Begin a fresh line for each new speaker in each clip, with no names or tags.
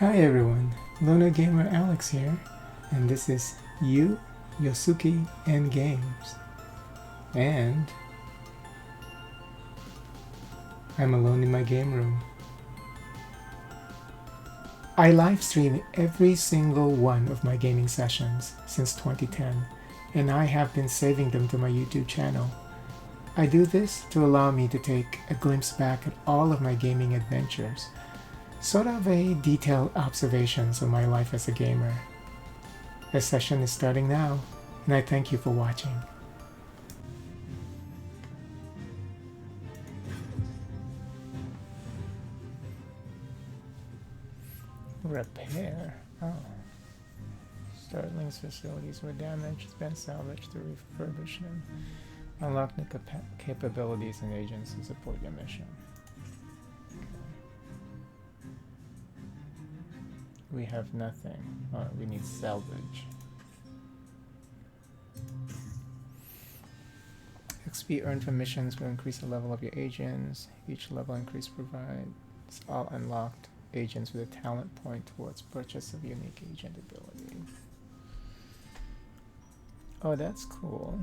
Hi everyone, Luna Gamer Alex here, and this is YosUki and Games. And I'm alone in my game room. I live stream every single one of my gaming sessions since 2010, and I have been saving them to my YouTube channel. I do this to allow me to take a glimpse back at all of my gaming adventures, sort of a detailed observations of my life as a gamer. The session is starting now, and I thank you for watching. Repair. Oh. Starling's facilities were damaged. It's been salvaged to refurbish them. Unlock the capabilities and agents to support your mission. Okay. We have nothing. Oh, we need salvage. XP earned from missions will increase the level of your agents. Each level increase provides all unlocked agents with a talent point towards purchase of unique agent abilities. Oh, that's cool.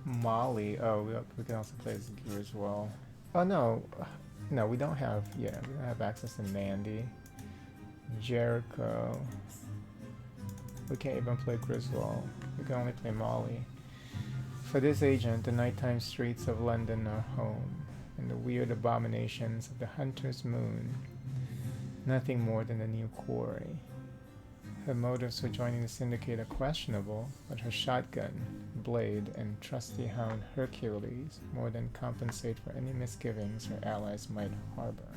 Molly. Oh, we can also play as gear as well. Oh no, no, we don't have. Yeah, we don't have access to Mandy, Jericho. We can't even play Griswold. We can only play Molly. For this agent, the nighttime streets of London are home, and the weird abominations of the Hunter's Moon, nothing more than a new quarry. Her motives for joining the Syndicate are questionable, but her shotgun, blade, and trusty hound Hercules more than compensate for any misgivings her allies might harbor.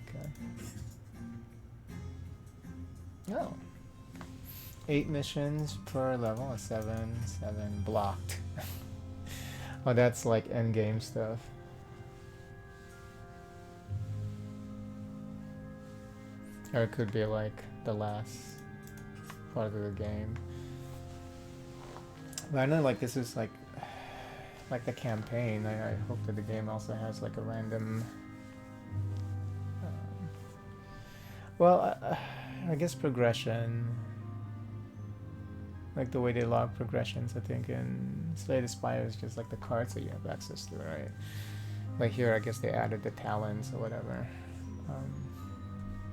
Okay. Oh. 8 missions per level, 7 blocked. Oh, that's like endgame stuff. Or it could be like the last part of the game. But I know like this is like the campaign. I hope that the game also has like a random I guess progression, like the way they log progressions. I think in Slay the Spire is just like the cards that you have access to, right? Like here I guess they added the talents or whatever.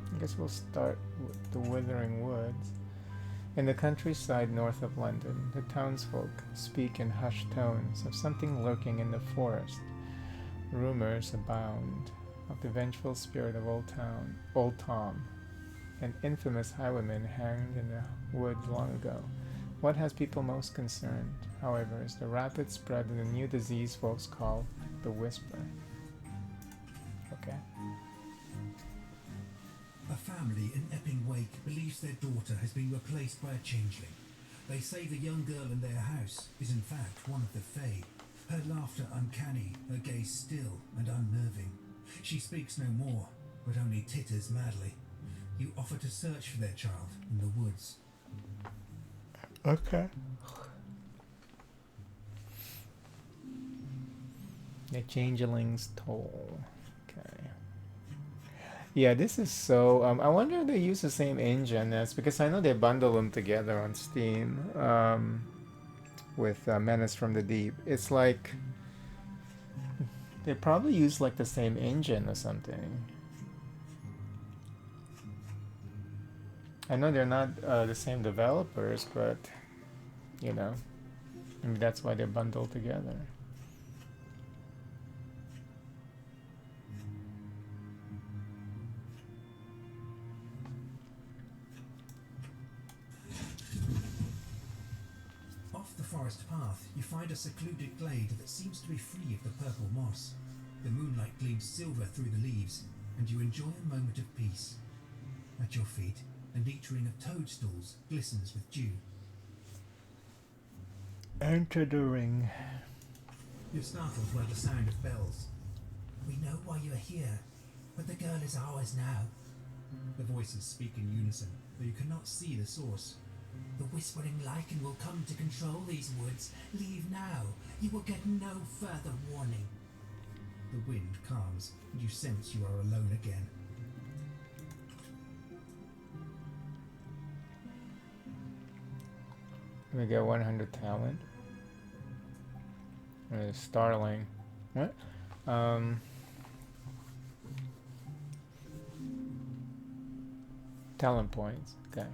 I guess we'll start with the Withering Woods. In the countryside north of London, the townsfolk speak in hushed tones of something lurking in the forest. Rumors abound of the vengeful spirit of Old Tom, an infamous highwayman hanged in the woods long ago. What has people most concerned, however, is the rapid spread of the new disease folks call the Whisper. Okay.
A family in Epping Wake believes their daughter has been replaced by a changeling. They say the young girl in their house is in fact one of the Fae. Her laughter uncanny, her gaze still and unnerving. She speaks no more, but only titters madly. You offer to search for their child in the woods.
Okay. The Changeling's Toll. Okay. Yeah, this is so. I wonder if they use the same engine as, because I know they bundle them together on Steam with Menace from the Deep. It's like they probably use like the same engine or something. I know they're not the same developers, but you know, maybe that's why they're bundled together.
forest path, you find a secluded glade that seems to be free of the purple moss. The moonlight gleams silver through the leaves, and you enjoy a moment of peace. At your feet, a neat ring of toadstools glistens with dew.
Enter the ring.
You're startled by the sound of bells. We know why you're here, but the girl is ours now. The voices speak in unison, though you cannot see the source. The whispering lichen will come to control these woods. Leave now. You will get no further warning. The wind calms, and you sense you are alone again.
We get 100 talent. Starling. What? Talent points. Okay.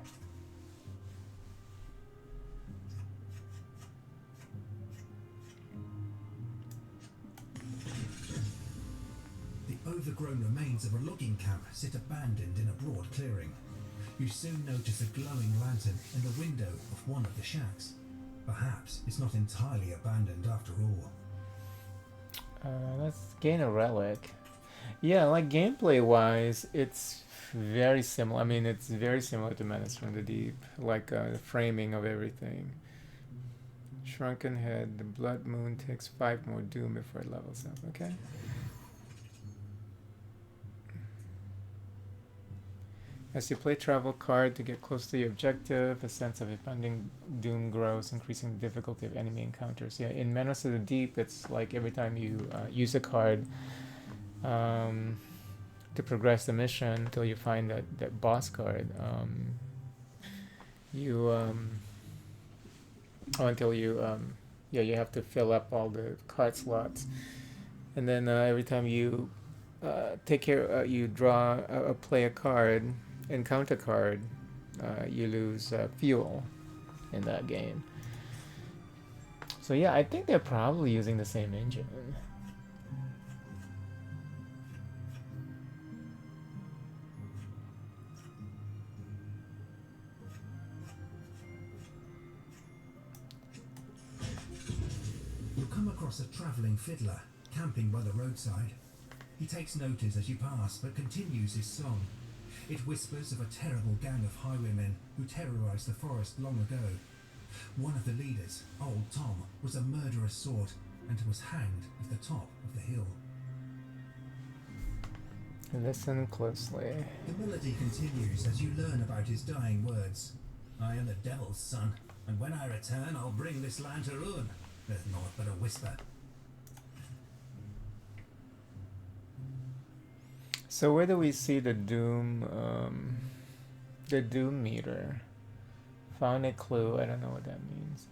The overgrown remains of a logging camp sit abandoned in a broad clearing. You soon notice a glowing lantern in the window of one of the shacks. Perhaps it's not entirely abandoned after all.
Let's gain a relic. Yeah, like gameplay wise, it's very similar. I mean, it's very similar to Menace from the Deep. Like the framing of everything. Shrunken head. The blood moon takes 5 more doom before it levels up. Okay. As you play travel card to get close to the objective, a sense of impending doom grows, increasing the difficulty of enemy encounters. Yeah, in Menace of the Deep, it's like every time you use a card to progress the mission until you find that boss card, you have to fill up all the card slots, and then every time you you draw play a card. Encounter card, you lose fuel in that game. So yeah, I think they're probably using the same engine.
You'll come across a travelling fiddler camping by the roadside. He takes notice as you pass, but continues his song. It whispers of a terrible gang of highwaymen who terrorized the forest long ago. One of the leaders, Old Tom, was a murderous sort and was hanged at the top of the hill.
Listen closely.
The melody continues as you learn about his dying words. I am the devil's son, and when I return I'll bring this land to ruin. There's naught but a whisper.
So where do we see the doom meter? Found a clue. I don't know what that means.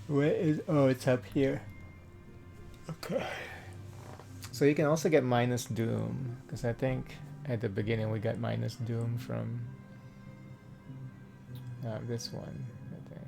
Where is? Oh, it's up here. Okay. So you can also get minus doom, because I think at the beginning we got minus doom from this one, I think.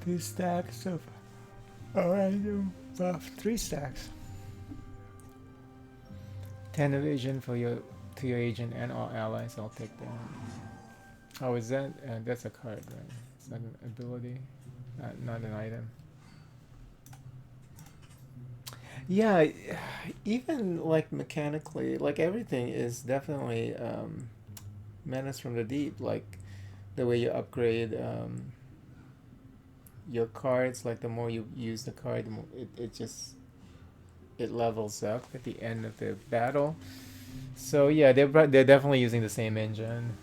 2 stacks of random buff. 3 stacks. 10 evasion for your to your agent and all allies. I'll take that. Oh, is that that's a card, right? It's not an ability, not an item. Yeah, even like mechanically, like everything is definitely Menace from the Deep. Like the way you upgrade your cards, like the more you use the card, the more it just it levels up at the end of the battle. So yeah, they're definitely using the same engine.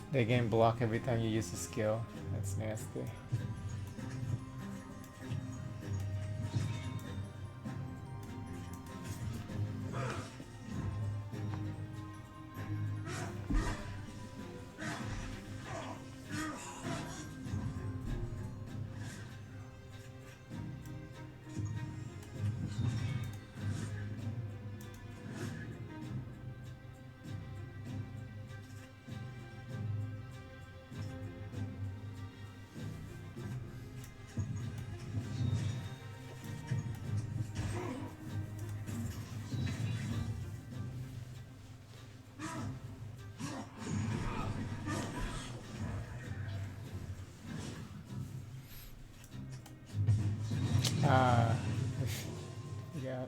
They game block every time you use a skill. That's nasty. Ah, yeah.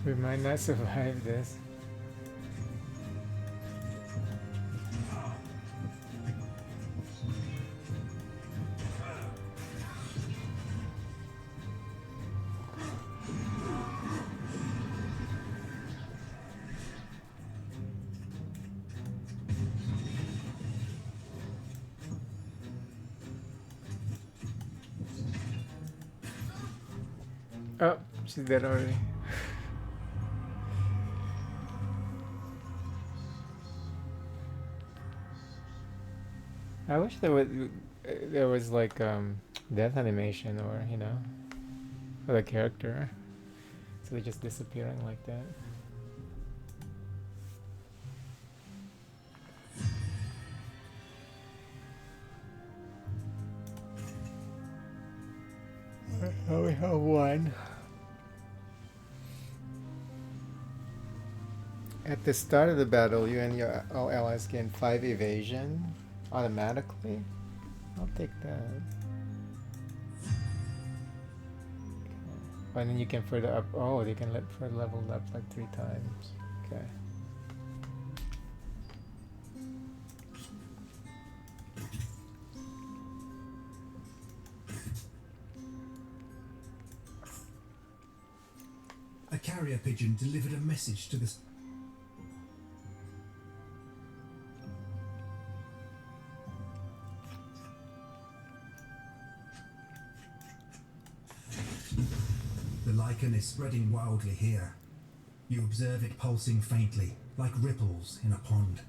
We might not survive this. Oh, she's dead already. I wish there was like death animation or for the character, so they're just disappearing like that. I only have one. At the start of the battle, you and your all allies gain 5 evasion automatically. I'll take that. And then you can further up. Oh, they can further level up like 3 times. Okay.
A carrier pigeon delivered a message to the... The lichen is spreading wildly here. You observe it pulsing faintly, like ripples in a pond.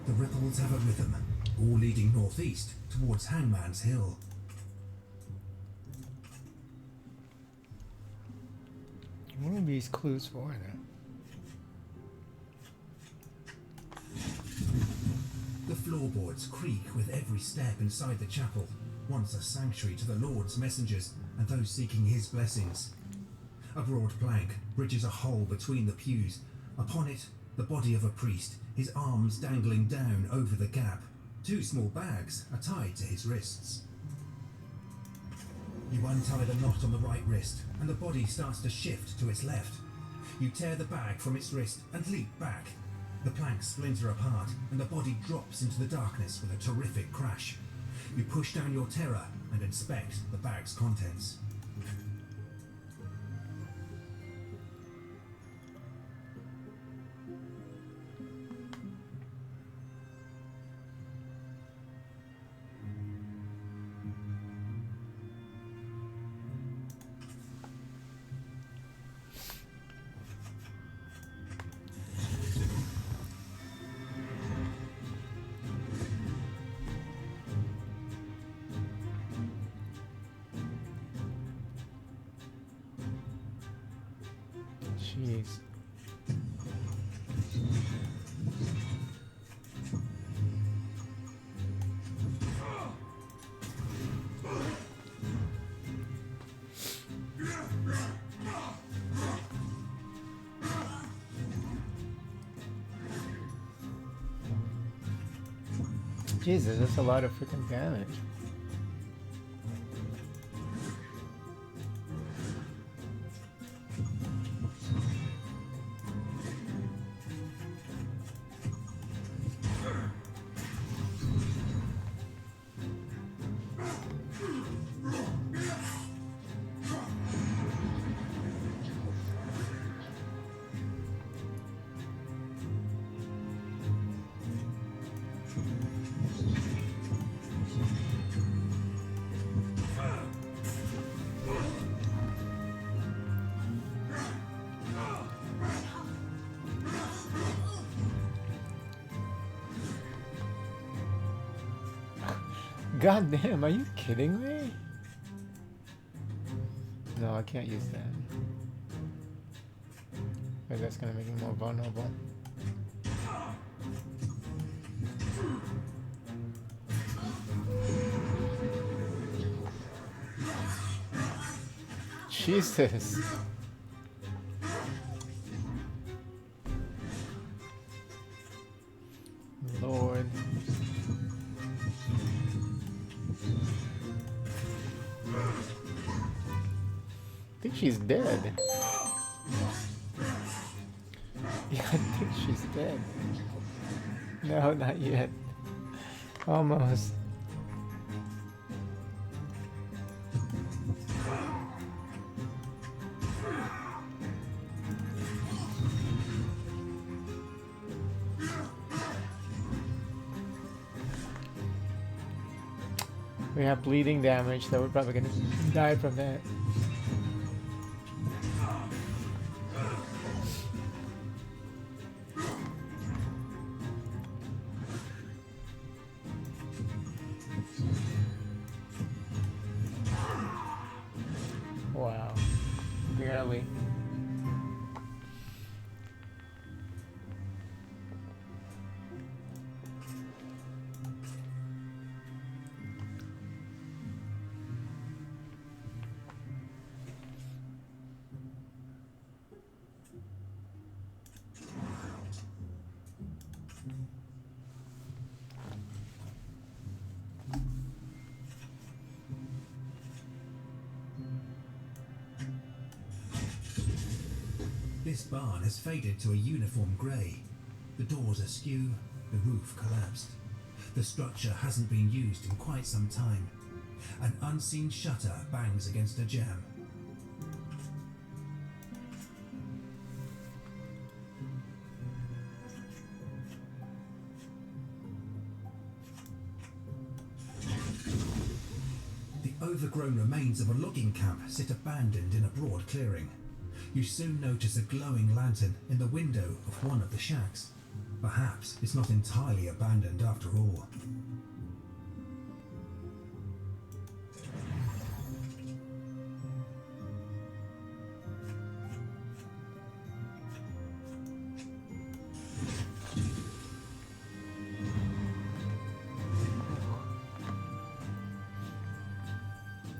The ripples have a rhythm, all leading northeast towards Hangman's Hill.
What are these clues for then?
The floorboards creak with every step inside the chapel, once a sanctuary to the Lord's messengers and those seeking his blessings. A broad plank bridges a hole between the pews. Upon it, The body of a priest, his arms dangling down over the gap. 2 small bags are tied to his wrists. You untie the knot on the right wrist, and the body starts to shift to its left. You tear the bag from its wrist and leap back. The planks splinter apart, and the body drops into the darkness with a terrific crash. You push down your terror and inspect the bag's contents.
Jeez. Jesus, that's a lot of freaking damage. God damn, are you kidding me? No, I can't use that. Because that's gonna make me more vulnerable. Jesus. Lord. I think she's dead. Yeah, I think she's dead. No, not yet. Almost. We have bleeding damage, so we're probably gonna die from that. Wow. Barely.
This barn has faded to a uniform grey. The doors askew, the roof collapsed. The structure hasn't been used in quite some time. An unseen shutter bangs against a jamb. The overgrown remains of a logging camp sit abandoned in a broad clearing. You soon notice a glowing lantern in the window of one of the shacks. Perhaps it's not entirely abandoned after all.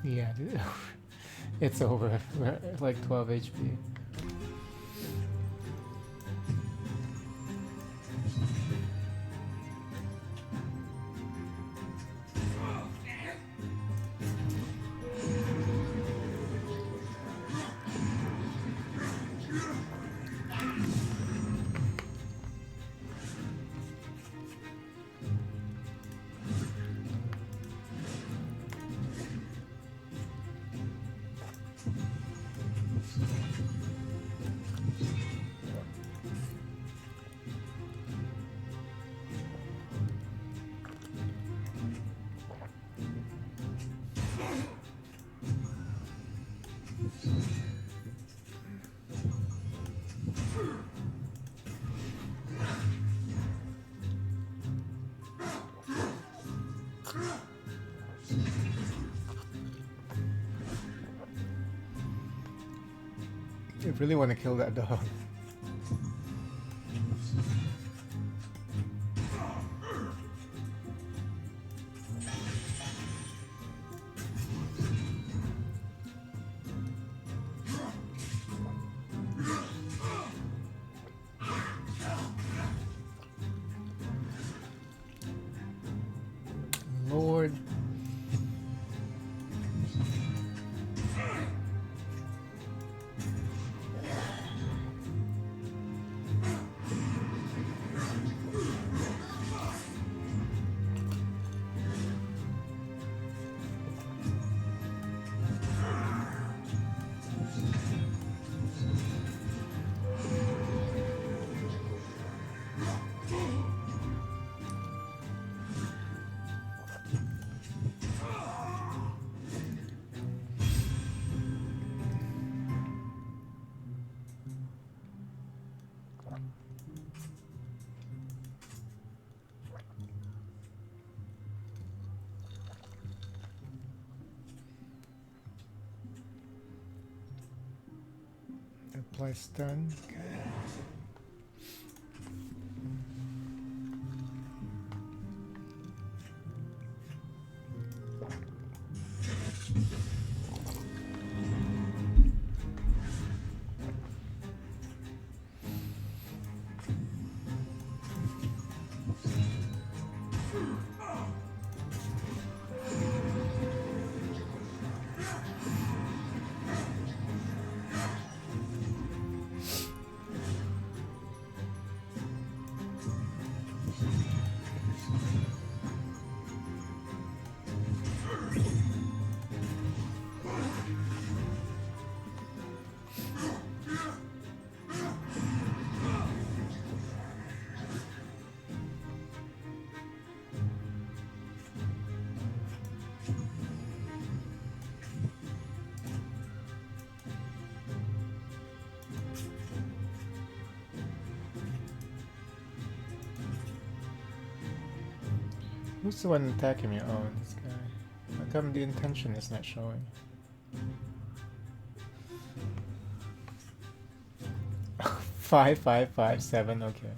Yeah, dude. It's over. We're at like 12 HP. really want to kill that dog. Lord. Apply stun. Okay. Who's the one attacking me? Oh, this guy. How come the intention is not showing? 5557, okay.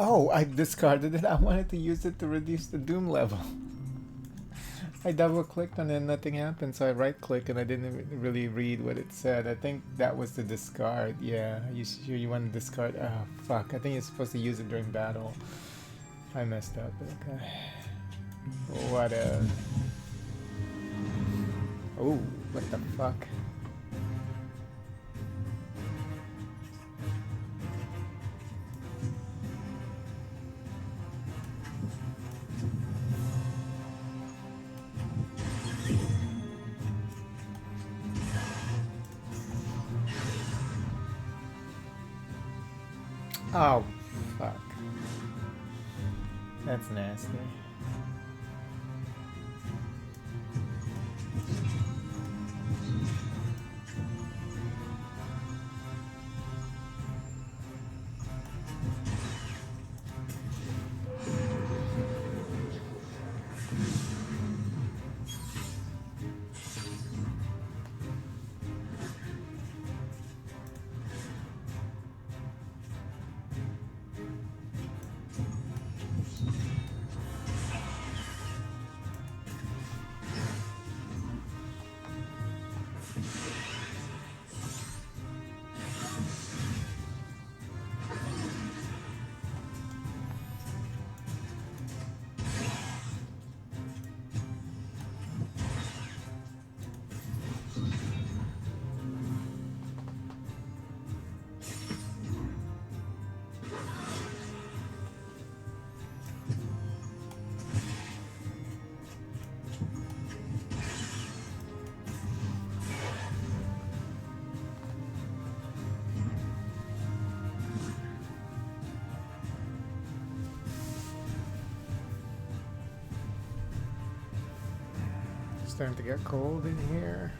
Oh, I discarded it. I wanted to use it to reduce the doom level. I double clicked on it and nothing happened, so I right click and I didn't really read what it said. I think that was the discard. Yeah, you sure you want to discard? Oh, fuck. I think you're supposed to use it during battle. I messed up. Okay. What a... Oh, what the fuck? Oh, fuck. That's nasty. Starting to get cold in here.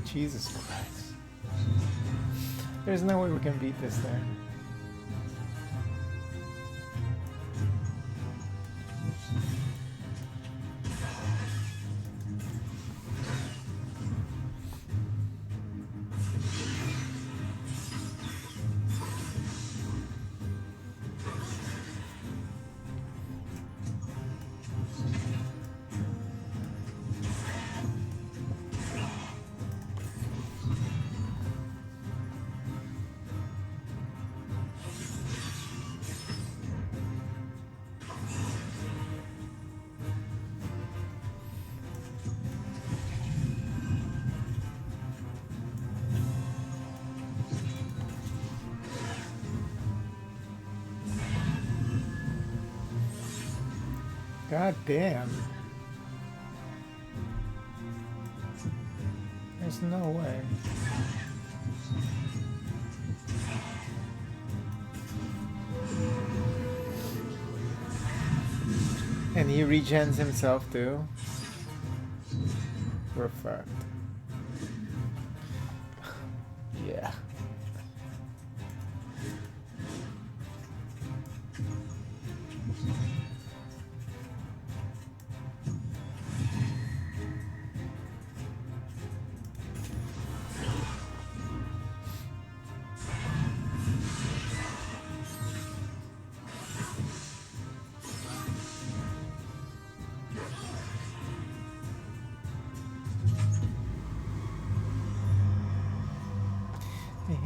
Jesus Christ. There's no way we can beat this thing. God damn. There's no way. And he regens himself too? We're fucked. Yeah.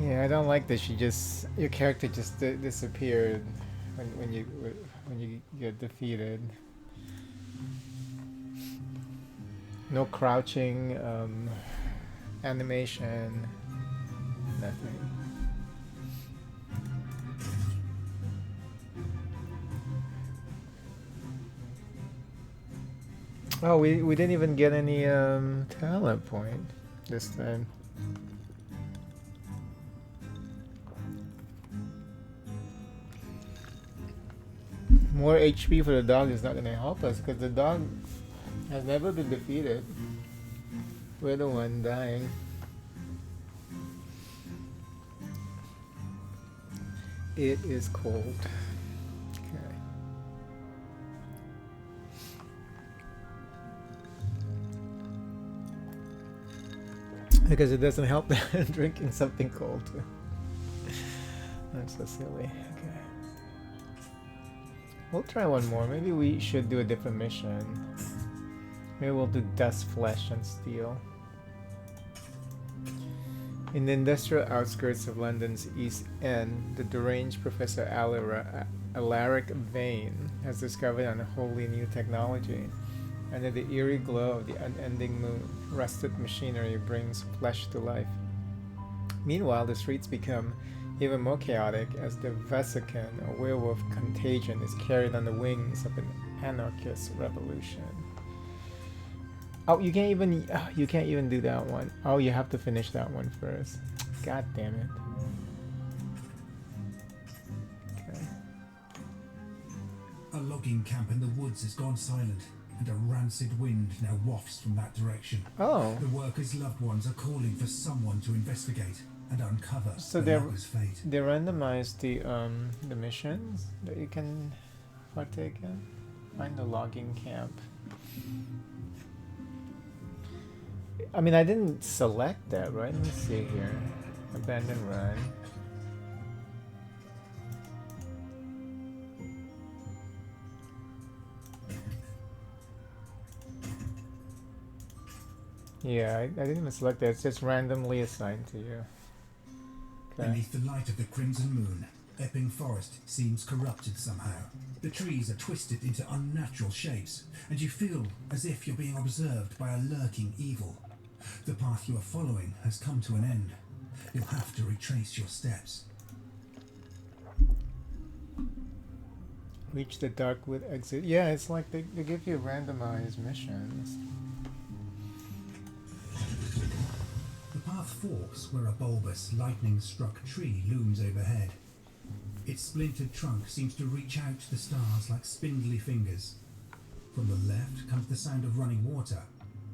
Yeah, I don't like that. Your character just disappeared when you get defeated. No crouching, animation, nothing. Oh, we didn't even get any talent point this time. More HP for the dog is not going to help us because the dog has never been defeated. We're the one dying. It is cold. Okay. Because it doesn't help that drinking something cold. That's so silly. Okay. We'll try one more. Maybe we should do a different mission. Maybe we'll do dust, flesh, and steel. In the industrial outskirts of London's East End, the deranged Professor Alaric Vane has discovered an wholly new technology. Under the eerie glow of the unending moon, rusted machinery brings flesh to life. Meanwhile, the streets become even more chaotic as the Vesican, a werewolf contagion, is carried on the wings of an anarchist revolution. Oh, you can't even do that one. Oh, you have to finish that one first. God damn it. Okay.
A logging camp in the woods has gone silent, and a rancid wind now wafts from that direction.
Oh.
The workers' loved ones are calling for someone to investigate and uncover
So
the loggers' fate.
they randomize the missions that you can partake in. Find the logging camp. I mean, I didn't select that, right? Let me see here. Abandon run. Yeah, I didn't even select that. It's just randomly assigned to you. Okay.
Beneath the light of the crimson moon, Epping Forest seems corrupted somehow. The trees are twisted into unnatural shapes, and you feel as if you're being observed by a lurking evil. The path you are following has come to an end. You'll have to retrace your steps.
Reach the Darkwood exit. Yeah, it's like they give you randomized missions.
The path forks where a bulbous, lightning-struck tree looms overhead. Its splintered trunk seems to reach out to the stars like spindly fingers. From the left comes the sound of running water.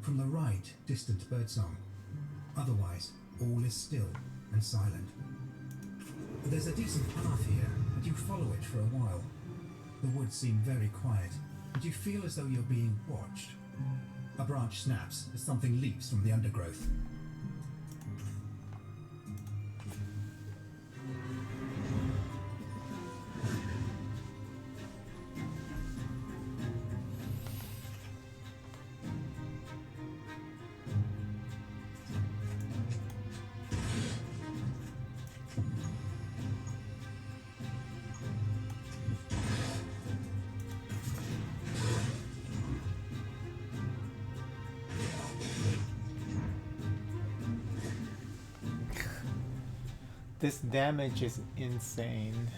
From the right, distant birdsong. Otherwise, all is still and silent. There's a decent path here, and you follow it for a while. The woods seem very quiet, and you feel as though you're being watched. A branch snaps as something leaps from the undergrowth.
This damage is insane.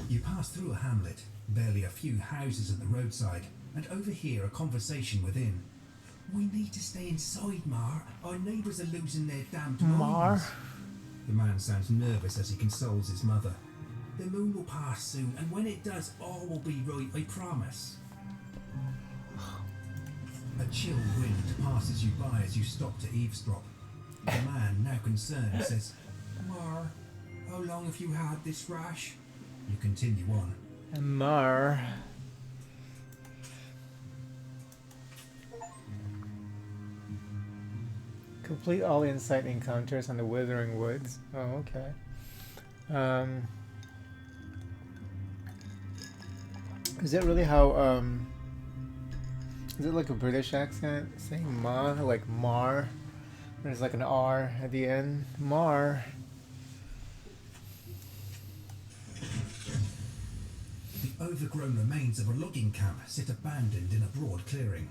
You pass through a hamlet, barely a few houses at the roadside, and overhear a conversation within. We need to stay inside, Mar. Our neighbours are losing their damned Mar?
minds. The man sounds nervous as he consoles his mother. The moon will pass soon, and when it does, all will be right, I promise. A chill wind passes you by as you stop to eavesdrop. The man, now concerned, says, Mar, how long have you had this rash? You continue on.
Mar. Complete all insight encounters on the Withering Woods. Oh, okay. Is it really how, is it like a British accent saying ma, like mar? There's like an R at the end. Mar.
The overgrown remains of a logging camp sit abandoned in a broad clearing.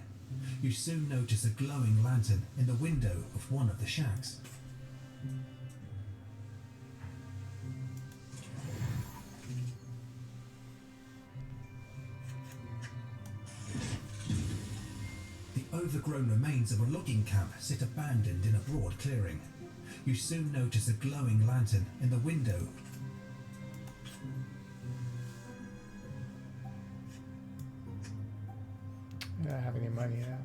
You soon notice a glowing lantern in the window of one of the shacks. The overgrown remains of a logging camp sit abandoned in a broad clearing. You soon notice a glowing lantern in the window.
I don't have any money now.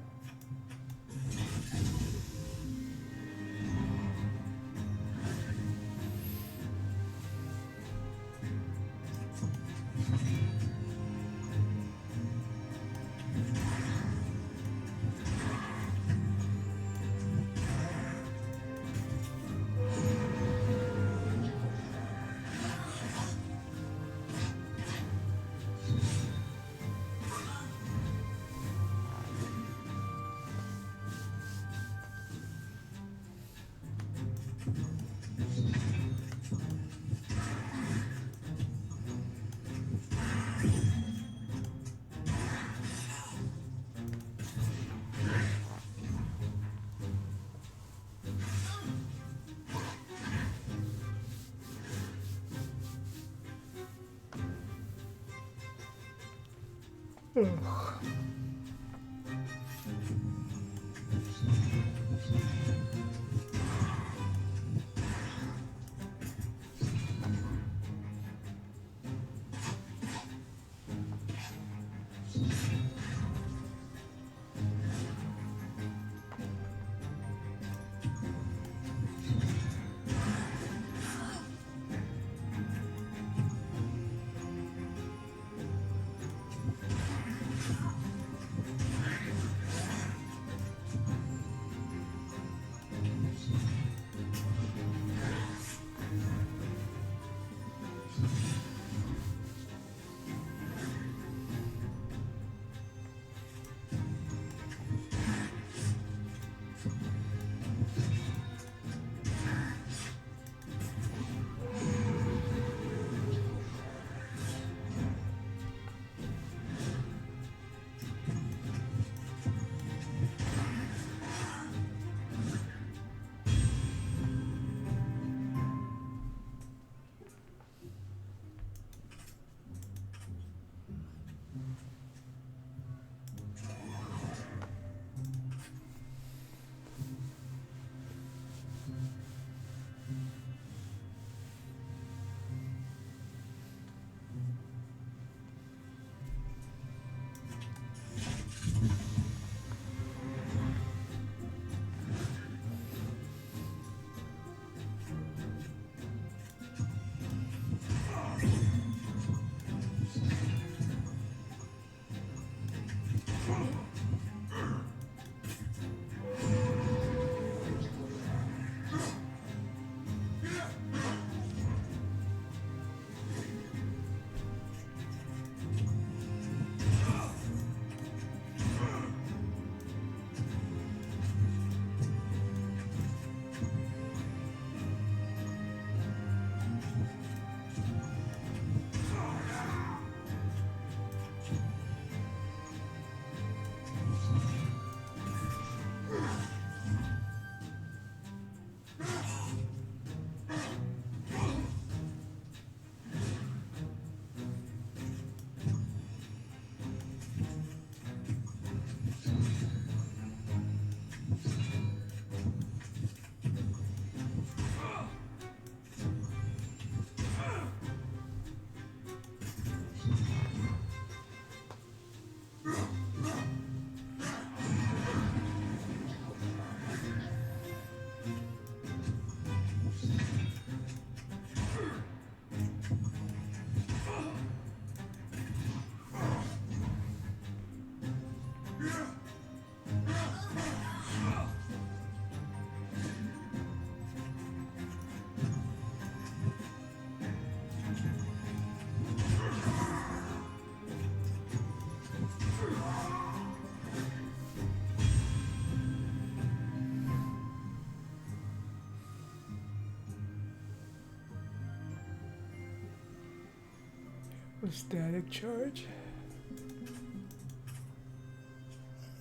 A static charge.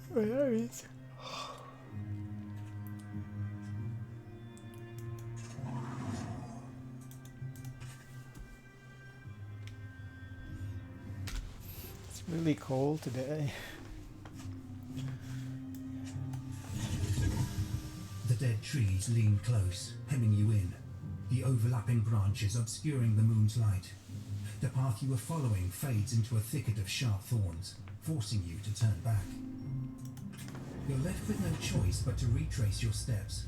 What that means? It's really cold today.
The dead trees lean close, hemming you in, the overlapping branches obscuring the moon's light. The path you were following fades into a thicket of sharp thorns, forcing you to turn back. You're left with no choice but to retrace your steps.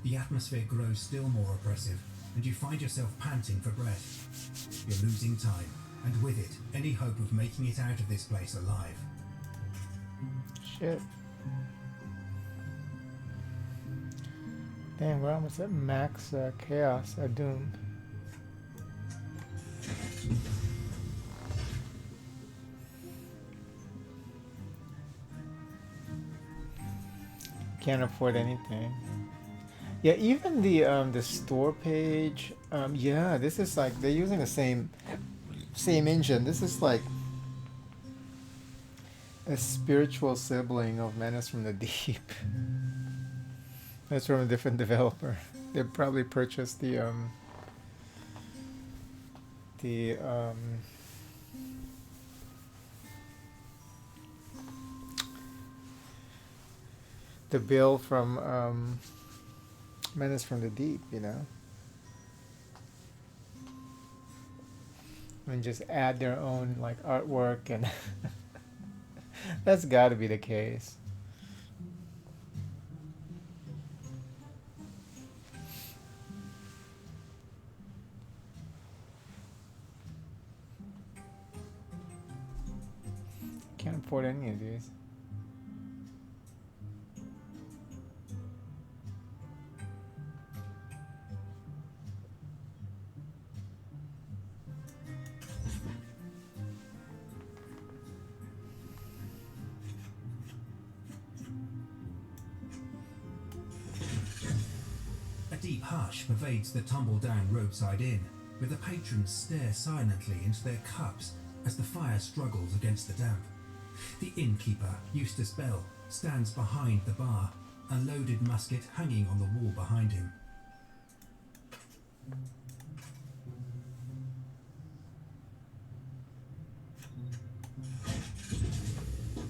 The atmosphere grows still more oppressive, and you find yourself panting for breath. You're losing time, and with it, any hope of making it out of this place alive.
Shit. Dang, we're almost at max chaos at Doom. Can't afford anything. Yeah, even the store page. Yeah, this is like they're using the same engine. This is like a spiritual sibling of Menace from the Deep. That's from a different developer. They probably purchased the bill from Menace from the Deep, you know, and just add their own like artwork, and that's got to be the case. Can't afford any of these.
A deep hush pervades the tumble-down roadside inn, where the patrons stare silently into their cups as the fire struggles against the damp. The innkeeper, Eustace Bell, stands behind the bar, a loaded musket hanging on the wall behind him.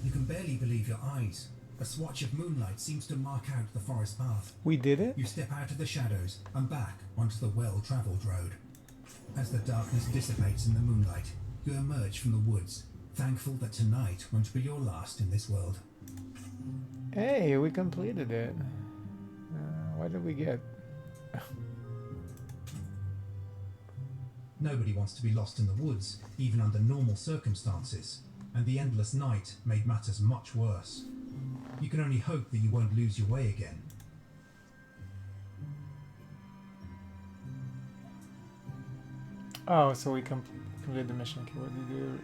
You can barely believe your eyes. A swatch of moonlight seems to mark out the forest path.
We did it?
You step out of the shadows and back onto the well-travelled road. As the darkness dissipates in the moonlight, you emerge from the woods, thankful that tonight won't be your last in this world.
Hey, we completed it. What did we get?
Nobody wants to be lost in the woods, even under normal circumstances, and the endless night made matters much worse. You can only hope that you won't lose your way again.
Oh, so we completed the mission. Okay, what do you do?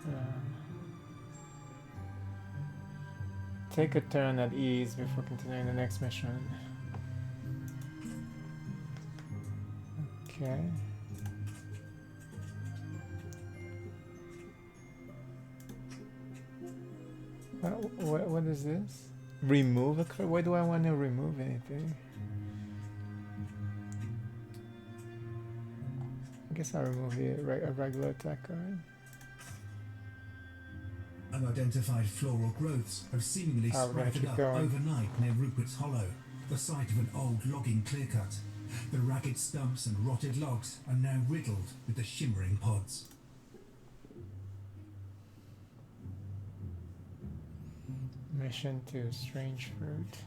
Take a turn at ease before continuing the next mission. Okay. What is this? Remove a card? Why do I want to remove anything? I guess I'll remove a regular attack card.
Unidentified floral growths have seemingly sprouted up overnight near Rupert's Hollow, the site of an old logging clear-cut. The ragged stumps and rotted logs are now riddled with the shimmering pods.
Mission to Strange Fruit.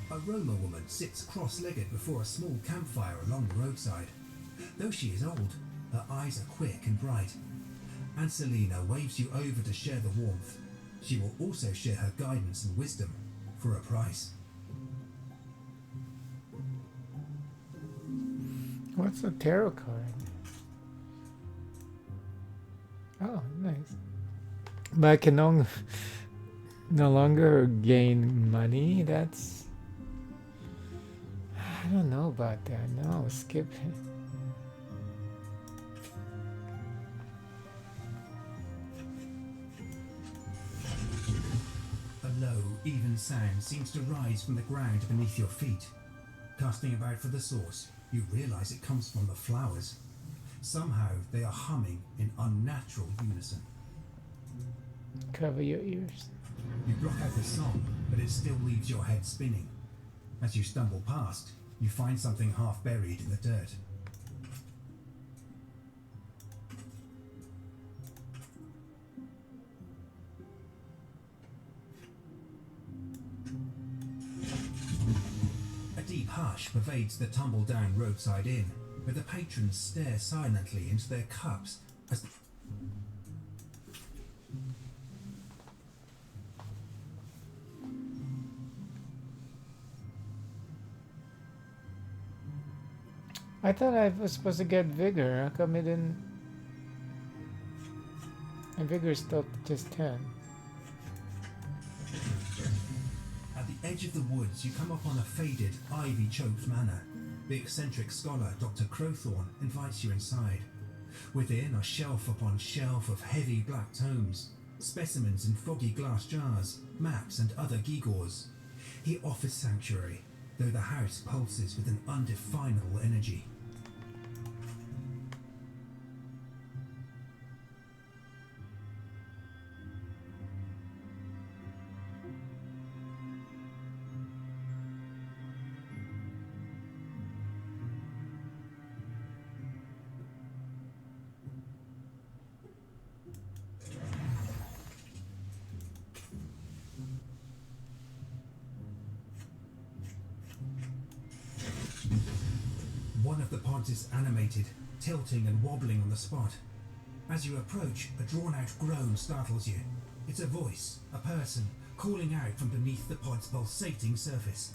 A Roma woman sits cross-legged before a small campfire along the roadside. Though she is old, her eyes are quick and bright. Anselina waves you over to share the warmth. She will also share her guidance and wisdom for a price.
What's a tarot card? Oh, nice. But I can no longer gain money. That's... I don't know about that. No, skip it.
A low, even sound seems to rise from the ground beneath your feet. Casting about for the source, you realize it comes from the flowers. Somehow they are humming in unnatural unison.
Cover your ears.
You block out the song, but it still leaves your head spinning. As you stumble past, you find something half buried in the dirt. A deep hush pervades the tumble-down roadside inn, where the patrons stare silently into their cups as
I thought I was supposed to get vigor. How come it didn't? And vigor is still just 10.
At the edge of the woods, you come upon a faded, ivy-choked manor. The eccentric scholar, Dr. Crowthorne, invites you inside. Within are shelf upon shelf of heavy black tomes, specimens in foggy glass jars, maps and other gewgaws. He offers sanctuary, though the house pulses with an undefinable energy. One of the pods is animated, tilting and wobbling on the spot. As you approach, a drawn-out groan startles you. It's a voice, a person, calling out from beneath the pod's pulsating surface.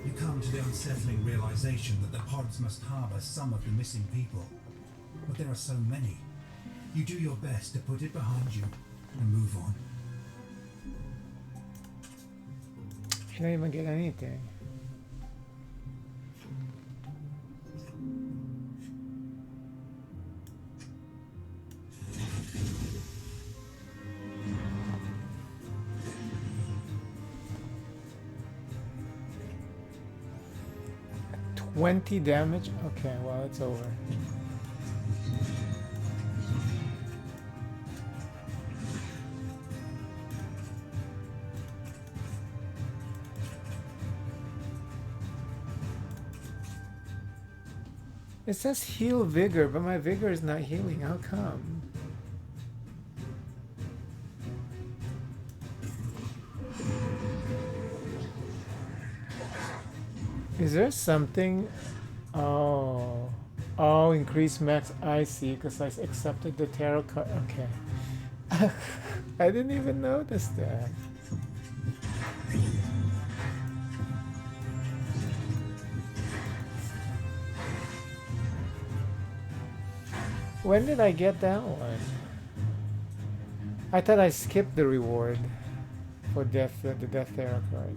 You come to the unsettling realization that the pods must harbour some of the missing people. But there are so many. You do your best to put it behind you and move on.
You don't even get anything. $20 damage? Okay, well, it's over. It says heal vigor, but my vigor is not healing. How come? Is there something? Oh. Oh, increase max. I see, because I accepted the tarot card. Okay. I didn't even notice that. When did I get that one? I thought I skipped the reward for death, the death tarot card.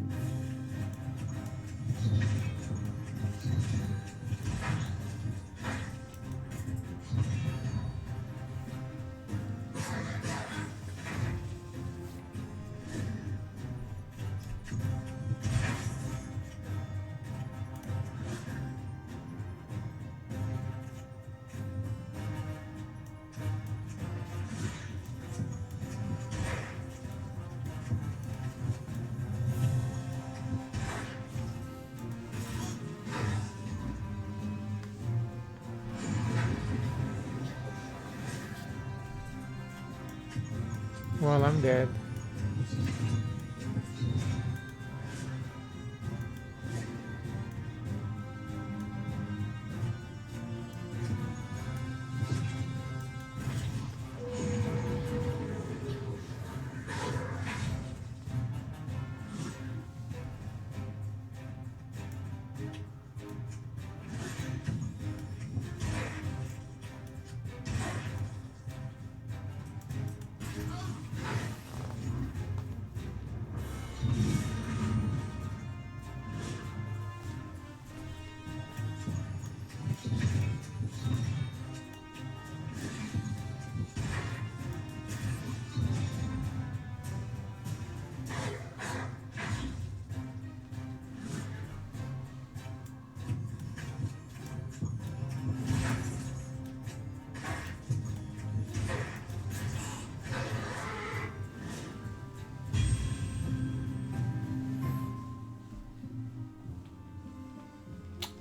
Well, I'm dead.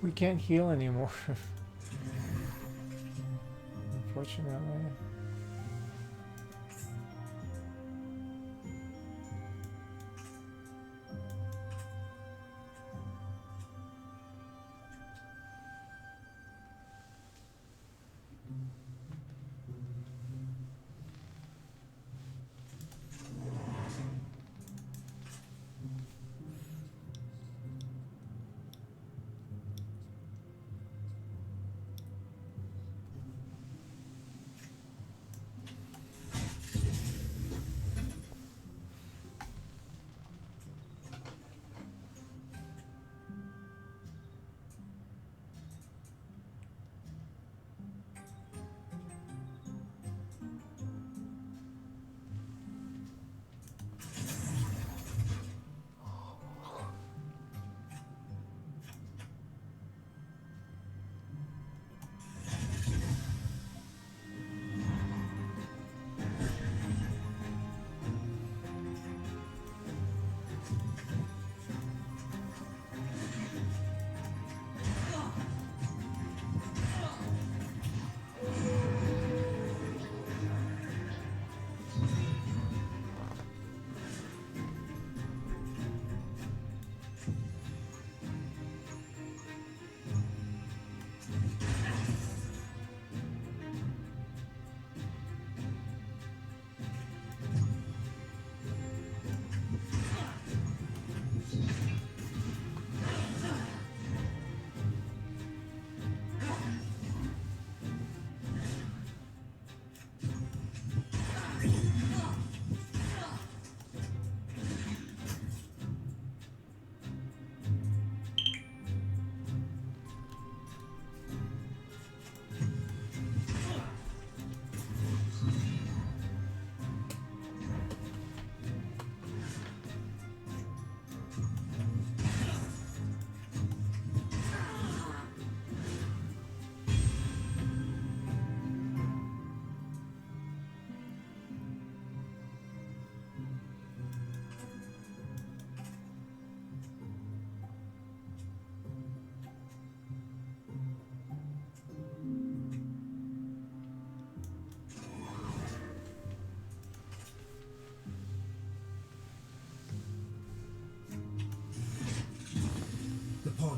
We can't heal anymore. Unfortunately.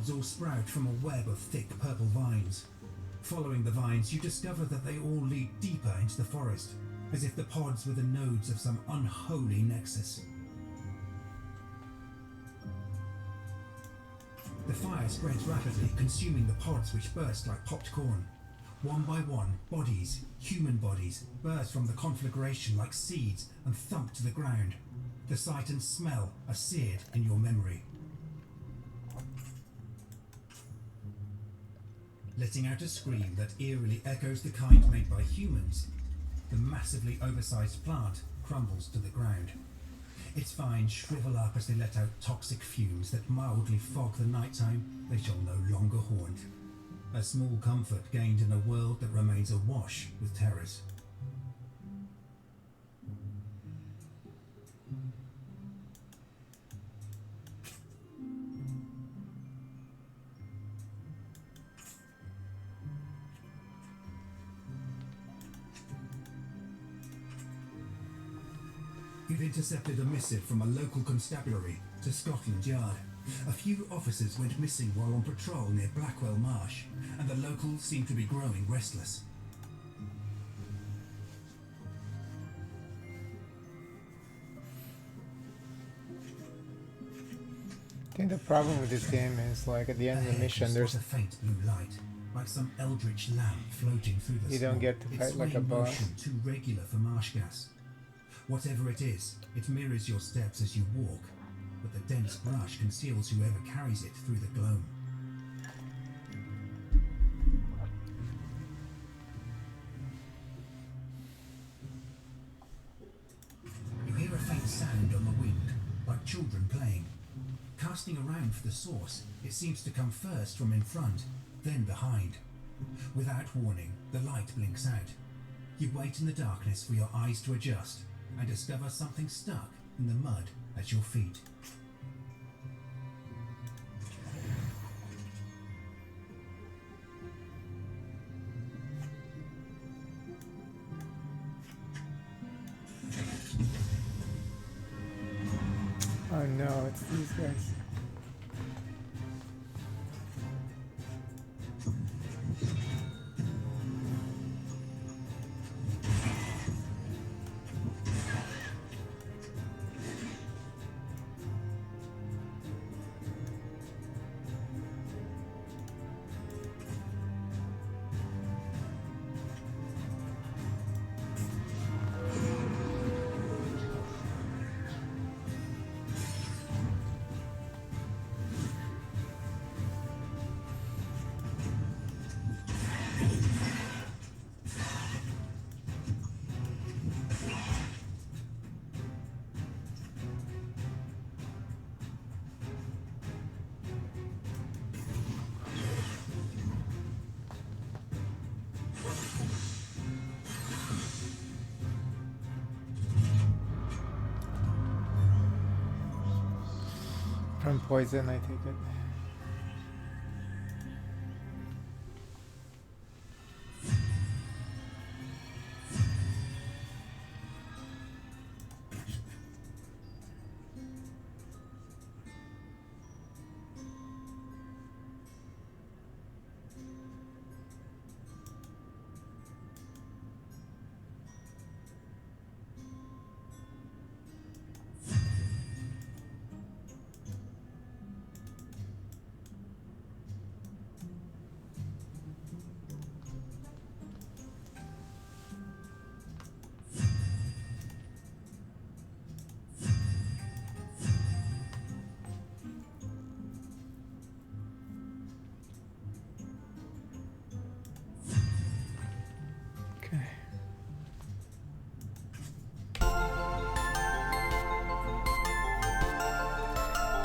pods all sprout from a web of thick purple vines. Following the vines, you discover that they all lead deeper into the forest, as if the pods were the nodes of some unholy nexus. The fire spreads rapidly, consuming the pods which burst like popped corn. One by one, bodies, human bodies, burst from the conflagration like seeds and thump to the ground. The sight and smell are seared in your memory. Letting out a scream that eerily echoes the kind made by humans, the massively oversized plant crumbles to the ground. Its vines shrivel up as they let out toxic fumes that mildly fog the nighttime they shall no longer haunt. A small comfort gained in a world that remains awash with terrors. You've intercepted a missive from a local constabulary to Scotland Yard. A few officers went missing while on patrol near Blackwell Marsh, and the locals seem to be growing restless.
I think the problem with this game is, like, at the end of the mission, there's
a faint blue light, like some eldritch lamp floating through the
you don't get to fight like a boss.
motion too regular for marsh gas. Whatever it is, it mirrors your steps as you walk, but the dense brush conceals whoever carries it through the gloam. You hear a faint sound on the wind, like children playing. Casting around for the source, it seems to come first from in front, then behind. Without warning, the light blinks out. You wait in the darkness for your eyes to adjust and discover something stuck in the mud at your feet.
Oh no, it's these guys. From poison, I take it.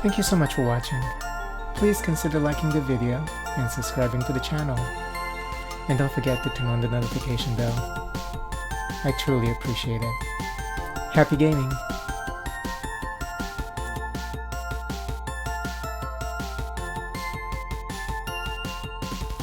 Thank you so much for watching. Please consider liking the video and subscribing to the channel. And don't forget to turn on the notification bell. I truly appreciate it. Happy gaming!